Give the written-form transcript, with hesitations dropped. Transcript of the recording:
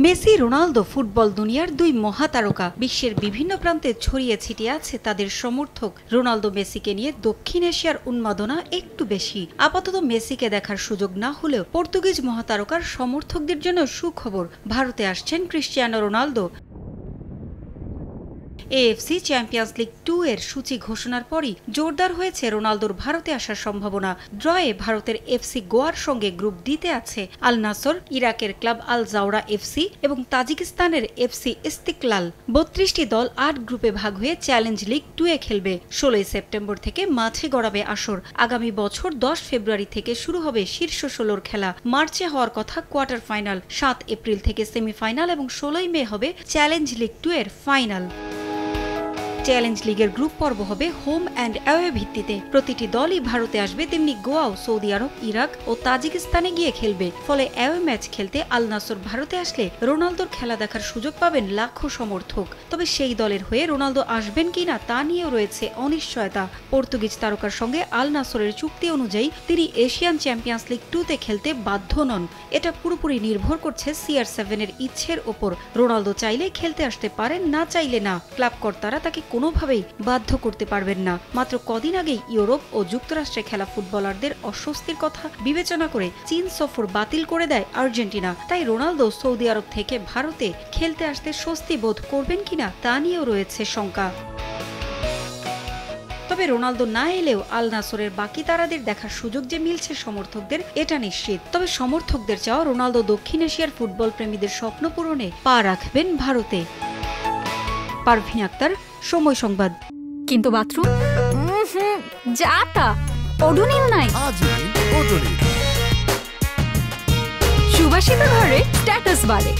Messi Ronaldo football দুনিয়ার দুই মহাতারকা। বিশ্বের বিভিন্ন প্রান্তে ছড়িয়ে ছিটিয়ে আছে তাদের সমর্থক। রোনালদো মেসিকে নিয়ে দক্ষিণ এশিয়ার উন্মাদনা একটু বেশি। আপাতত মেসিকে দেখার সুযোগ না হলেও পর্তুগিজ মহাতারকার সমর্থকদের জন্য সুখবর, ভারতে আসছেন Cristiano Ronaldo. AFC champions league 2 এর সূচি ঘোষণার পরই জোরদার হয়েছে রোনালদোর ভারতে আসার সম্ভাবনা। ড্রয়ে ভারতের এফসি গোয়ার সঙ্গে গ্রুপ ডিতে আছে আল নাসর, ইরাকের ক্লাব আল জাওরা এফসি এবং তাজিকিস্তানের এফসি ইস্তিকলাল। 32টি দল 8 গ্রুপে ভাগ হয়ে চ্যালেঞ্জ লিগ 2 এ খেলবে। 16 সেপ্টেম্বর থেকে মাঠে গড়াবে আসর। আগামী বছর 10 ফেব্রুয়ারি থেকে শুরু হবে শীর্ষ 16 খেলা। মার্চে হওয়ার কথা কোয়ার্টার ফাইনাল। 7 এপ্রিল থেকে সেমিফাইনাল এবং 16 মে হবে চ্যালেঞ্জ লিগ 2 এর ফাইনাল। চ্যালেঞ্জ লিগের গ্রুপ পর্ব হবে হোম অ্যান্ড অ্যাওয়ে ভিত্তিতে। প্রতিটি দলই ভারতে আসবে, তেমনি গোয়াও সৌদি আরব, ইরাক ও তাজিকিস্তানে গিয়ে খেলবে। ফলে অ্যাওয়ে ম্যাচ খেলতে আল নাসর ভারতে আসলে রোনালদোর খেলা দেখার সুযোগ পাবেন লাখো সমর্থক। তবে সেই দলের হয়ে রোনালদো আসবেন কিনা তা নিয়েও রয়েছে অনিশ্চয়তা। পর্তুগিজ তারকার সঙ্গে আল নাসরের চুক্তি অনুযায়ী তিনি এশিয়ান চ্যাম্পিয়ন্স লিগ 2-তে খেলতে বাধ্য নন। এটা পুরোপুরি নির্ভর করছে CR7 এর ইচ্ছের ওপর। রোনালদো চাইলে খেলতে আসতে পারেন, না চাইলে না। ক্লাব কর্তারা তাকে কোনোভাবেই বাধ্য করতে পারবেন না। মাত্র কদিন আগেই ইউরোপ ও যুক্তরাষ্ট্রে খেলা ফুটবলারদের অস্বস্তির কথা বিবেচনা করে চীন সফর বাতিল করে দেয় আর্জেন্টিনা। তাই রোনালদো সৌদি আরব থেকে ভারতে খেলতে আসতে স্বস্তি বোধ করবেন কিনা তা নিয়েও রয়েছে শঙ্কা। তবে রোনালদো না এলেও আল নাসরের বাকি তারাদের দেখার সুযোগ যে মিলছে সমর্থকদের, এটা নিশ্চিত। তবে সমর্থকদের চাওয়া রোনালদো দক্ষিণ এশিয়ার ফুটবল প্রেমীদের স্বপ্ন পূরণে পা রাখবেন ভারতে। পারভিন আক্তার, সময় সংবাদ। কিন্তু বাথরুম যা তা ওডোনিল নাই। সুবাসিত ঘরে স্ট্যাটাস বাড়ে।